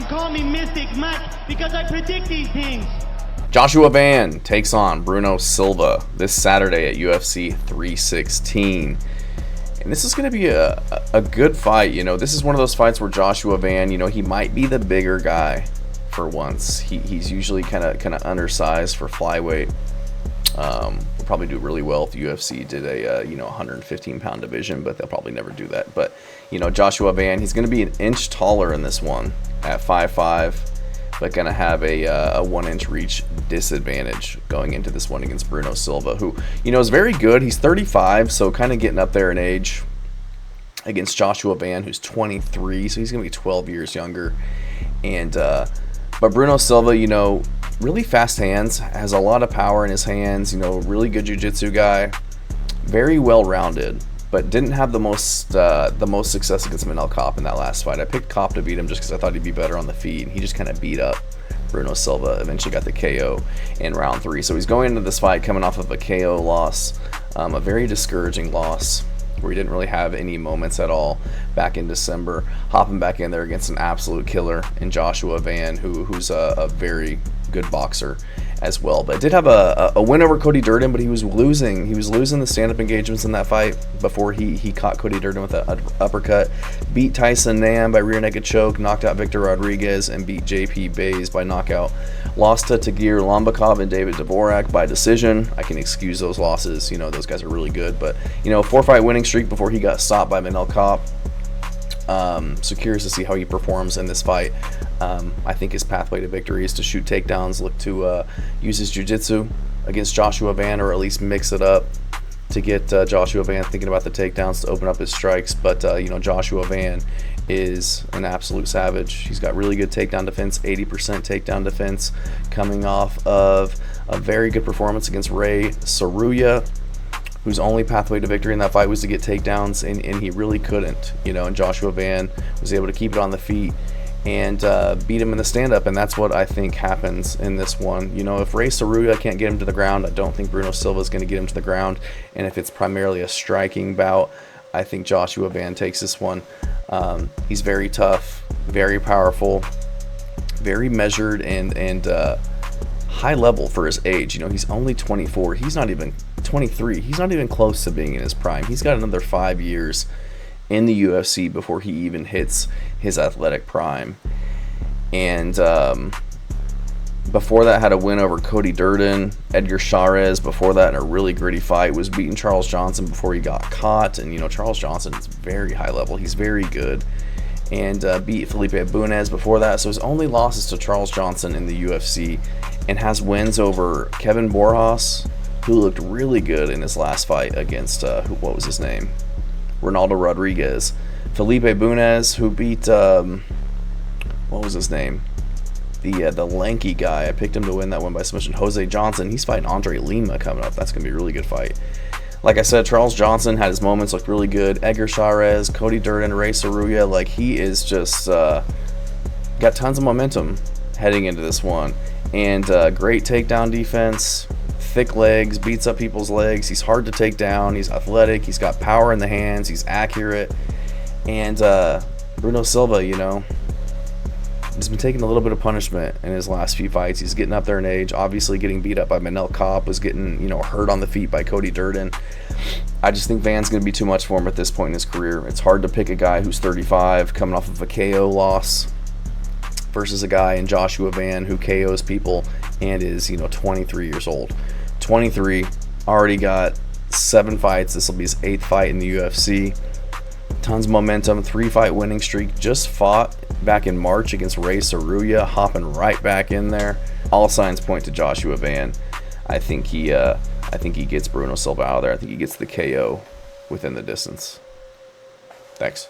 call me Mystic Mike because I predict these things. Joshua Van takes on Bruno Silva this Saturday at UFC 316. And this is going to be a good fight. You know, this is one of those fights where Joshua Van, you know, he might be the bigger guy for once. He's usually kind of undersized for flyweight. Will probably do really well if the UFC did a 115-pound division, but they'll probably never do that. But, you know, Joshua Van, he's going to be an inch taller in this one at 5'5", but going to have a 1-inch reach disadvantage going into this one against Bruno Silva, who, you know, is very good. He's 35, so kind of getting up there in age, against Joshua Van, who's 23, so he's going to be 12 years younger. And but Bruno Silva, you know, really fast hands, has a lot of power in his hands, you know, really good jiu-jitsu guy, very well-rounded, but didn't have the most success against Manel Kopp in that last fight. I picked Kopp to beat him just because I thought he'd be better on the feet. He just kind of beat up Bruno Silva, eventually got the KO in round 3. So he's going into this fight coming off of a KO loss, a very discouraging loss where he didn't really have any moments at all back in December, hopping back in there against an absolute killer in Joshua Van, who's a very good boxer as well. But did have a win over Cody Durden, but he was losing the stand-up engagements in that fight before he caught Cody Durden with an uppercut, beat Tyson Nam by rear naked choke, knocked out Victor Rodriguez, and beat JP Bays by knockout. Lost to Tagir Lombakov and David Dvorak by decision. I can excuse those losses, you know, those guys are really good, but, you know, 4-fight winning streak before he got stopped by Manel Kopp. So curious to see how he performs in this fight. I think his pathway to victory is to shoot takedowns, look to use his jiu-jitsu against Joshua Van, or at least mix it up to get Joshua Van thinking about the takedowns to open up his strikes. But, you know, Joshua Van is an absolute savage. He's got really good takedown defense, 80% takedown defense, coming off of a very good performance against Ray Saruya, whose only pathway to victory in that fight was to get takedowns, and he really couldn't, you know, and Joshua Van was able to keep it on the feet and beat him in the stand-up, and that's what I think happens in this one. You know, if Ray Saruya can't get him to the ground, I don't think Bruno Silva is going to get him to the ground, and if it's primarily a striking bout, I think Joshua Van takes this one. He's very tough, very powerful, very measured, and high level for his age. You know, he's only 24. He's not even 23. He's not even close to being in his prime. He's got another 5 years in the UFC before he even hits his athletic prime. And before that, had a win over Cody Durden. Edgar Chavez before that in a really gritty fight was beating Charles Johnson before he got caught. And, you know, Charles Johnson is very high level. He's very good. And beat Felipe Bunez before that. So his only losses to Charles Johnson in the UFC, and has wins over Kevin Borjas, who looked really good in his last fight against, what was his name? Ronaldo Rodriguez. Felipe Bunez, who beat, what was his name? The lanky guy. I picked him to win that one by submission. Jose Johnson. He's fighting Andre Lima coming up. That's going to be a really good fight. Like I said, Charles Johnson had his moments, looked really good. Edgar Chavez, Cody Durden, Ray Saruya, like, he is just got tons of momentum heading into this one. And great takedown defense, thick legs, beats up people's legs. He's hard to take down. He's athletic. He's got power in the hands. He's accurate. And Bruno Silva, you know, he's been taking a little bit of punishment in his last few fights. He's getting up there in age. Obviously getting beat up by Manel Kopp, was getting, you know, hurt on the feet by Cody Durden. I just think Van's going to be too much for him at this point in his career. It's hard to pick a guy who's 35 coming off of a KO loss versus a guy in Joshua Van who KOs people and is, you know, 23 years old. 23, already got 7 fights. This will be his 8th fight in the UFC. Tons of momentum, 3-fight winning streak. Just fought back in March against Ray Saruya, hopping right back in there. All signs point to Joshua Van. I think he gets Bruno Silva out of there. I think he gets the KO within the distance. Thanks.